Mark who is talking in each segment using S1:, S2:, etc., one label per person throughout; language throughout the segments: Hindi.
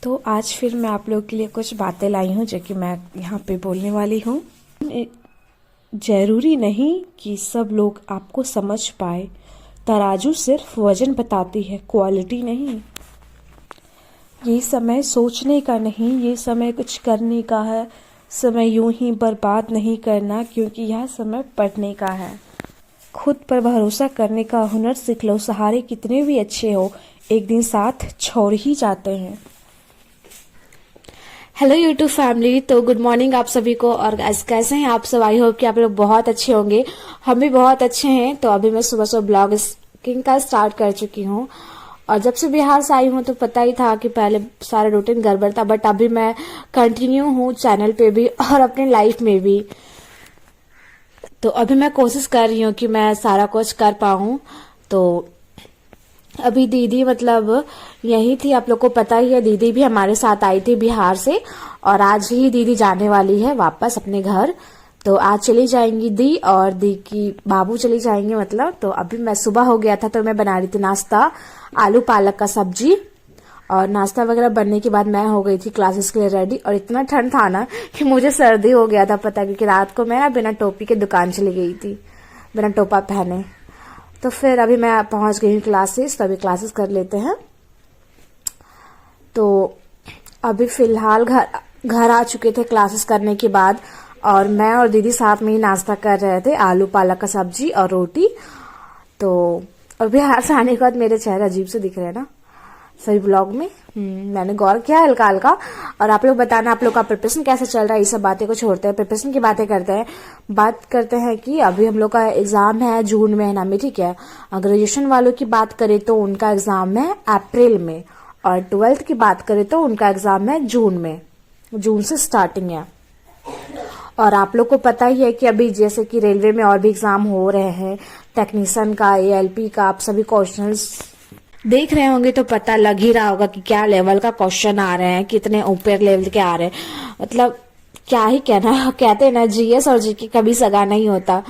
S1: तो आज फिर मैं आप लोगों के लिए कुछ बातें लाई हूँ जो कि मैं यहाँ पे बोलने वाली हूँ। जरूरी नहीं कि सब लोग आपको समझ पाए। तराजू सिर्फ वजन बताती है, क्वालिटी नहीं। ये समय सोचने का नहीं, ये समय कुछ करने का है। समय यूं ही बर्बाद नहीं करना, क्योंकि यह समय पढ़ने का है। खुद पर भरोसा करने का हुनर सीख लो। सहारे कितने भी अच्छे हो, एक दिन साथ छोड़ ही जाते हैं। हेलो यूट्यूब फैमिली, तो गुड मॉर्निंग आप सभी को। और कैसे हैं आप सब? आई होप कि आप लोग बहुत अच्छे होंगे। हम भी बहुत अच्छे हैं। तो अभी मैं सुबह सुबह ब्लॉगिंग का स्टार्ट कर चुकी हूँ। और जब से बिहार से आई हूँ तो पता ही था कि पहले सारा रूटीन गड़बड़ था, बट अभी मैं कंटिन्यू हूँ चैनल पे भी और अपनी लाइफ में भी। तो अभी मैं कोशिश कर रही हूँ कि मैं सारा कुछ कर पाऊँ। तो अभी दीदी मतलब यही थी, आप लोग को पता ही है। दीदी भी हमारे साथ आई थी बिहार से, और आज ही दीदी जाने वाली है वापस अपने घर। तो आज चली जाएंगी दी, और दी की बाबू चली जाएंगे मतलब। तो अभी मैं सुबह हो गया था तो मैं बना रही थी नाश्ता, आलू पालक का सब्जी। और नाश्ता वगैरह बनने के बाद मैं हो गई थी क्लासेस के लिए रेडी। और इतना ठंड था ना कि मुझे सर्दी हो गया था, पता, क्योंकि रात को मैं बिना टोपी के दुकान चली गई थी, बिना टोपा पहने। तो फिर अभी मैं पहुंच गई हूँ क्लासेस, तो अभी क्लासेस कर लेते हैं। तो अभी फिलहाल घर आ चुके थे क्लासेस करने के बाद, और मैं और दीदी साथ में ही नाश्ता कर रहे थे, आलू पालक का सब्जी और रोटी। तो और बिहार से आने के बाद मेरे चेहरे अजीब से दिख रहे हैं ना सभी ब्लॉग में। मैंने गौर किया हल्का हल्का। और आप लोग बताना आप लोग का प्रिपरेशन कैसे चल रहा है। ये सब बातें को छोड़ते हैं, प्रिपरेशन की बातें करते हैं। बात करते हैं कि अभी हम लोग का एग्जाम है जून महीना में, ठीक है। ग्रेजुएशन वालों की बात करें तो उनका एग्जाम है अप्रैल में, और 12th की बात करें तो उनका एग्जाम है जून में। जून से स्टार्टिंग है। और आप लोग को पता ही है कि अभी जैसे कि रेलवे में और भी एग्जाम हो रहे हैं, टेक्नीशियन का, ALP का। आप सभी क्वेश्चंस देख रहे होंगे तो पता लग ही रहा होगा कि क्या लेवल का क्वेश्चन आ रहे हैं, कितने ऊपर लेवल के आ रहे हैं। मतलब क्या ही कहना, कहते हैं ना GS और GK कभी सगा नहीं होता।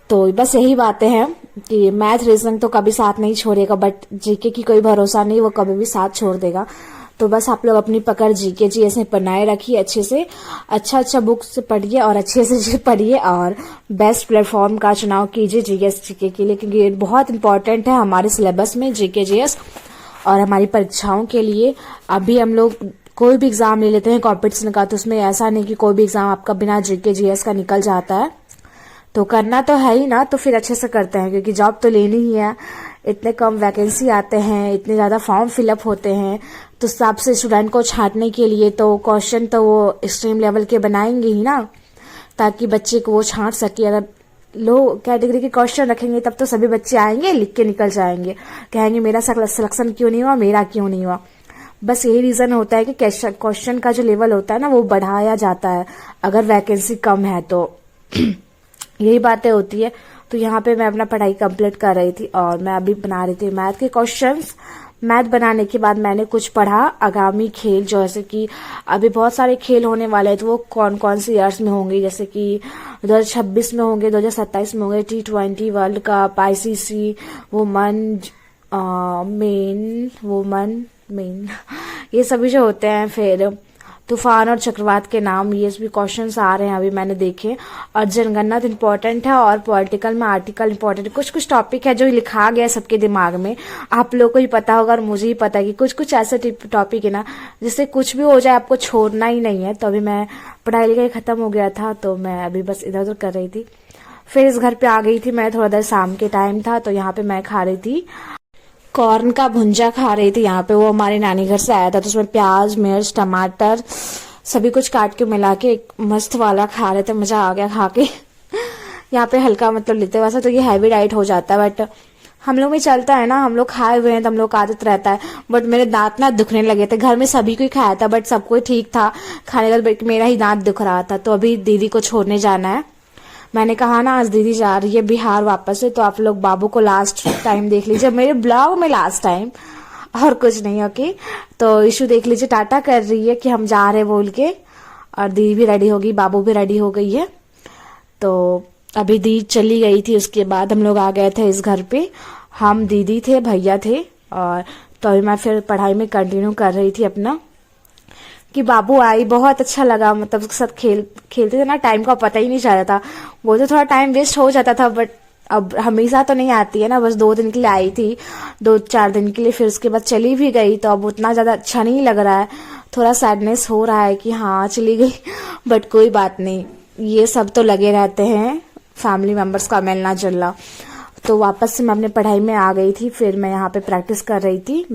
S1: तो बस यही बातें हैं कि मैथ रीजनिंग तो कभी साथ नहीं छोड़ेगा, बट GK की कोई भरोसा नहीं, वो कभी भी साथ छोड़ देगा। तो बस आप लोग अपनी पकड़ GK GS में बनाए रखिए अच्छे से। अच्छा बुक से पढ़िए और अच्छे से पढ़िए, और बेस्ट प्लेटफॉर्म का चुनाव कीजिए GS GK के लिए, क्योंकि ये बहुत इंपॉर्टेंट है हमारे सिलेबस में GK GS और हमारी परीक्षाओं के लिए। अभी हम लोग कोई भी एग्जाम ले लेते हैं कॉम्पिटिशन का, तो उसमें ऐसा नहीं कि कोई भी एग्जाम आपका बिना GK GS का निकल जाता है। तो करना तो है ही ना, तो फिर अच्छे से करते हैं, क्योंकि जॉब तो लेनी ही है। इतने कम वैकेंसी आते हैं, इतने ज़्यादा फॉर्म फिलअप होते हैं, तो सबसे स्टूडेंट को छांटने के लिए तो क्वेश्चन तो वो एक्सट्रीम लेवल के बनाएंगे ही ना, ताकि बच्चे को वो छांट सके। अगर लो कैटेगरी के क्वेश्चन रखेंगे तब तो सभी बच्चे आएंगे, लिख के निकल जाएंगे, कहेंगे मेरा सिलेक्शन क्यों नहीं हुआ, मेरा क्यों नहीं हुआ। बस यही रीज़न होता है कि क्वेश्चन का जो लेवल होता है ना वो बढ़ाया जाता है अगर वैकेंसी कम है तो। यही बातें होती है। तो यहाँ पे मैं अपना पढ़ाई कंप्लीट कर रही थी, और मैं अभी बना रही थी मैथ के क्वेश्चंस। मैथ बनाने के बाद मैंने कुछ पढ़ा आगामी खेल, जैसे कि अभी बहुत सारे खेल होने वाले हैं, तो वो कौन कौन से ईयर्स में होंगे, जैसे कि 2026 में होंगे, 2027 में होंगे, T20 world cup, ICC woman main ये सभी जो होते हैं। फिर तूफान और चक्रवात के नाम, ये भी क्वेश्चंस आ रहे हैं अभी मैंने देखे। और जनगणना तो इम्पोर्टेंट है, और पॉलिटिकल में आर्टिकल इम्पोर्टेंट है। कुछ कुछ टॉपिक है जो लिखा गया है सबके दिमाग में, आप लोग को ही पता होगा और मुझे ही पता है कि कुछ कुछ ऐसे टॉपिक है ना जिससे कुछ भी हो जाए आपको छोड़ना ही नहीं है। तो अभी मैं पढ़ाई लिखाई खत्म हो गया था, तो मैं अभी बस इधर उधर कर रही थी। फिर इस घर पे आ गई थी मैं, थोड़ा देर शाम के टाइम था, तो यहाँ पे मैं खा रही थी कॉर्न का भुंजा खा रही थी। यहाँ पे वो हमारे नानी घर से आया था, तो उसमें प्याज, मिर्च, टमाटर सभी कुछ काट के मिला के एक मस्त वाला खा रहे थे। मजा आ गया खा के। यहाँ पे हल्का मतलब लेते, वैसे तो ये हैवी डाइट हो जाता है, बट हम लोग में चलता है ना, हम लोग खाए हुए हैं तो हम लोग का आदत रहता है। बट मेरे दांत ना दुखने लगे थे, घर में सभी को ही खाया था, बट सबको ठीक था खाने का, बट मेरा ही दांत दुख रहा था। तो अभी दीदी को छोड़ने जाना है। मैंने कहा ना आज दीदी जा रही है बिहार वापस से, तो आप लोग बाबू को लास्ट टाइम देख लीजिए मेरे ब्लॉग में, लास्ट टाइम, और कुछ नहीं। ओके, तो इशू देख लीजिए, टाटा कर रही है कि हम जा रहे बोल के। और दीदी भी रेडी हो गई, बाबू भी रेडी हो गई है। तो अभी दीदी चली गई थी, उसके बाद हम लोग आ गए थे इस घर पे। हम दीदी थे, भैया थे, और तो अभी मैं फिर पढ़ाई में कंटिन्यू कर रही थी अपना, कि बाबू आई, बहुत अच्छा लगा। मतलब उसके साथ खेलते थे ना, टाइम का पता ही नहीं चल रहा था। वो तो थोड़ा टाइम वेस्ट हो जाता था, बट अब हमेशा तो नहीं आती है ना, बस 2 दिन के लिए आई थी, 2-4 दिन के लिए, फिर उसके बाद चली भी गई। तो अब उतना ज़्यादा अच्छा नहीं लग रहा है, थोड़ा सैडनेस हो रहा है कि हाँ चली गई बट कोई बात नहीं, ये सब तो लगे रहते हैं, फैमिली मेम्बर्स का मिलना जुलना। तो वापस से मैं अपने पढ़ाई में आ गई थी। फिर मैं यहाँ पे प्रैक्टिस कर रही थी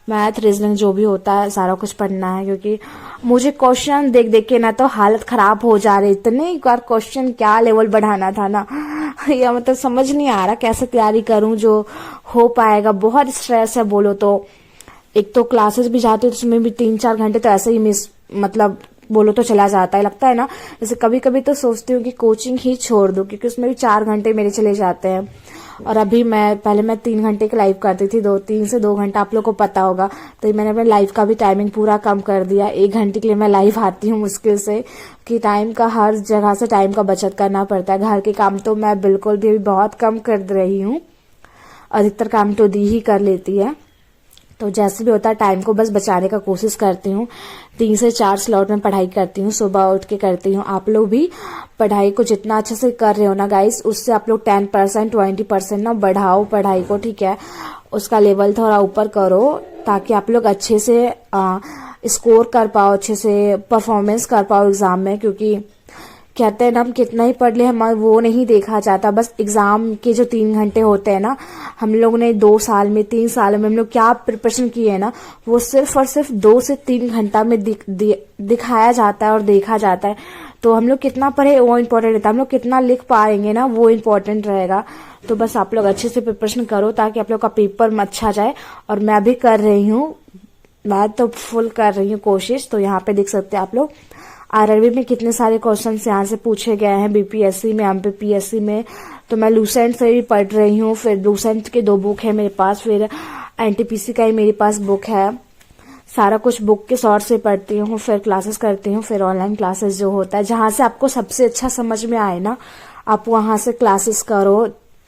S1: मैथ रीजनिंग जो भी होता है सारा कुछ पढ़ना है, क्योंकि मुझे क्वेश्चन देख देख के ना तो हालत खराब हो जा रही। इतने एक बार क्वेश्चन क्या लेवल बढ़ाना था ना या मतलब समझ नहीं आ रहा कैसे तैयारी करूं जो हो पाएगा। बहुत स्ट्रेस है बोलो तो। एक तो क्लासेस भी जाती हूँ तो उसमें भी 3-4 घंटे तो ऐसे ही मिस, मतलब बोलो तो चला जाता है, लगता है ना। जैसे कभी कभी तो सोचती हूँ कि कोचिंग ही छोड़ दूं, क्योंकि उसमें भी 4 घंटे मेरे चले जाते हैं। और अभी पहले मैं 3 घंटे की लाइव करती थी, 3 से 2 घंटा, आप लोग को पता होगा। तो मैंने अपने लाइव का भी टाइमिंग पूरा कम कर दिया। 1 घंटे के लिए मैं लाइव आती हूँ मुश्किल से, कि टाइम का हर जगह से टाइम का बचत करना पड़ता है। घर के काम तो मैं बिल्कुल भी बहुत कम कर रही हूँ, अधिकतर काम तो दी ही कर लेती है। तो जैसे भी होता है टाइम को बस बचाने का कोशिश करती हूँ। 3 से 4 स्लॉट में पढ़ाई करती हूँ, सुबह उठ के करती हूँ। आप लोग भी पढ़ाई को जितना अच्छे से कर रहे हो ना गाइस, उससे आप लोग 10% 20% ना बढ़ाओ पढ़ाई को, ठीक है। उसका लेवल थोड़ा ऊपर करो, ताकि आप लोग अच्छे से स्कोर कर पाओ, अच्छे से परफॉर्मेंस कर पाओ एग्जाम में। क्योंकि कहते हैं ना, हम कितना ही पढ़ ले, हमारा वो नहीं देखा जाता। बस एग्जाम के जो 3 घंटे होते हैं ना, हम लोग ने 2 साल में 3 साल में हम लोग क्या प्रिपरेशन किए है ना, वो सिर्फ और सिर्फ 2 से 3 घंटा में दिखाया जाता है और देखा जाता है। तो हम लोग कितना पढ़े वो इम्पोर्टेंट रहता है, हम लोग कितना लिख पाएंगे ना वो इम्पोर्टेंट रहेगा। तो बस आप लोग अच्छे से प्रिपरेशन करो, ताकि आप लोग का पेपर अच्छा जाए। और मैं भी कर रही हूँ, मैं तो फुल कर रही हूँ कोशिश। तो यहाँ पे देख सकते हैं आप लोग, आरआरबी में कितने सारे क्वेश्चन यहाँ से पूछे गए हैं, बीपीएससी में, एमपीपीएससी में। तो मैं लूसेंट से भी पढ़ रही हूँ। फिर लूसेंट के 2 बुक है मेरे पास, फिर एनटीपीसी का ही मेरे पास बुक है। सारा कुछ बुक के सोर्स से पढ़ती हूँ, फिर क्लासेस करती हूँ। फिर ऑनलाइन क्लासेस जो होता है, जहां से आपको सबसे अच्छा समझ में आए ना, आप वहां से क्लासेस करो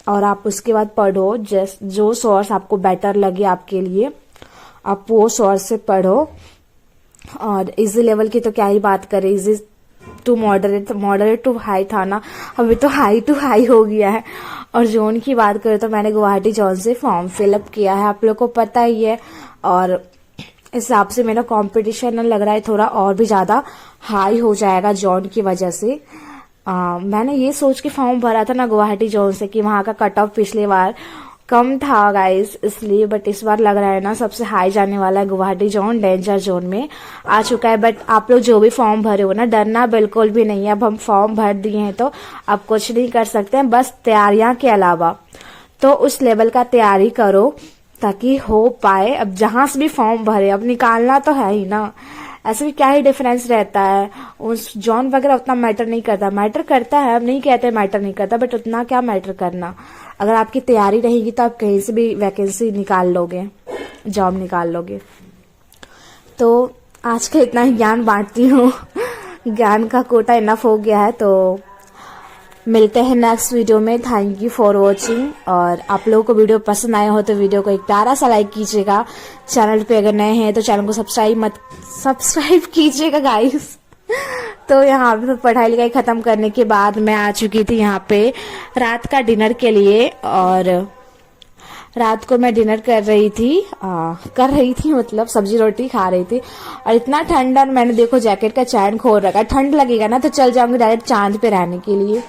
S1: और आप उसके बाद पढ़ो। जो सोर्स आपको बेटर लगे आपके लिए, आप वो सोर्स से पढ़ो। और इजी लेवल की तो क्या ही बात करें, easy to moderate to high था ना, अभी तो हाई टू हाई हो गया है। और जोन की बात करें तो मैंने गुवाहाटी जोन से फॉर्म फिलअप किया है, आप लोग को पता ही है। और इस हिसाब से मेरा कंपटीशन लग रहा है थोड़ा और भी ज्यादा हाई हो जाएगा जोन की वजह से। मैंने ये सोच के फॉर्म भरा था ना गुवाहाटी जोन से, कि वहां का कट ऑफ पिछले बार कम था गाइस, इसलिए। बट इस बार लग रहा है ना सबसे हाई जाने वाला है। गुवाहाटी जोन डेंजर जोन में आ चुका है। बट आप लोग जो भी फॉर्म भरे हो ना, डरना बिल्कुल भी नहीं है। अब हम फॉर्म भर दिए हैं तो अब कुछ नहीं कर सकते हैं, बस तैयारियां के अलावा। तो उस लेवल का तैयारी करो ताकि हो पाए। अब जहां से भी फॉर्म भरे, अब निकालना तो है ही ना, ऐसे भी क्या ही डिफरेंस रहता है। उस जॉन वगैरह उतना मैटर नहीं करता, मैटर करता है, हम नहीं कहते मैटर नहीं करता, बट उतना क्या मैटर करना। अगर आपकी तैयारी रहेगी तो आप कहीं से भी वैकेंसी निकाल लोगे, जॉब निकाल लोगे। तो आज का इतना ही ज्ञान बांटती हूँ ज्ञान का कोटा इनफ हो गया है। तो मिलते हैं नेक्स्ट वीडियो में। Thank you for watching. और आप लोगों को वीडियो पसंद आया हो तो वीडियो को एक प्यारा सा लाइक कीजिएगा। चैनल पे अगर नए हैं तो चैनल को सब्सक्राइब कीजिएगा गाइस। तो यहाँ पे पढ़ाई लिखाई खत्म करने के बाद मैं आ चुकी थी यहाँ पे रात का डिनर के लिए। और रात को मैं डिनर कर रही थी मतलब सब्जी रोटी खा रही थी। और इतना ठंडा, मैंने देखो जैकेट का चैन खोल रखा है। ठंड लगेगा ना तो चल जाऊंगी डायरेक्ट चांद पे रहने के लिए।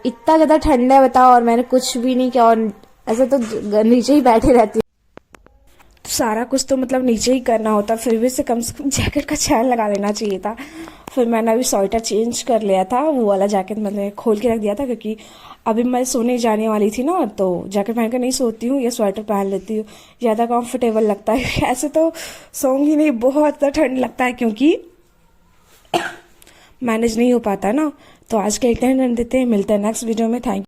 S1: इतना ज्यादा ठंडा है बताओ, और मैंने कुछ भी नहीं किया। और ऐसे तो नीचे ही बैठी रहती, तो सारा कुछ तो मतलब नीचे ही करना होता, फिर भी से कम जैकेट का चैन लगा लेना चाहिए था। फिर मैंने अभी स्वेटर चेंज कर लिया था, वो वाला जैकेट मैंने खोल के रख दिया था, क्योंकि अभी मैं सोने जाने वाली थी ना, तो जैकेट पहन कर नहीं सोती हूँ, ये स्वेटर पहन लेती हूँ, ज़्यादा कंफर्टेबल लगता है। ऐसे तो सोऊंगी नहीं, बहुत ठंड लगता है, क्योंकि मैनेज नहीं हो पाता ना। तो आज के इतना ही देते हैं, मिलते हैं नेक्स्ट वीडियो में। Thank you.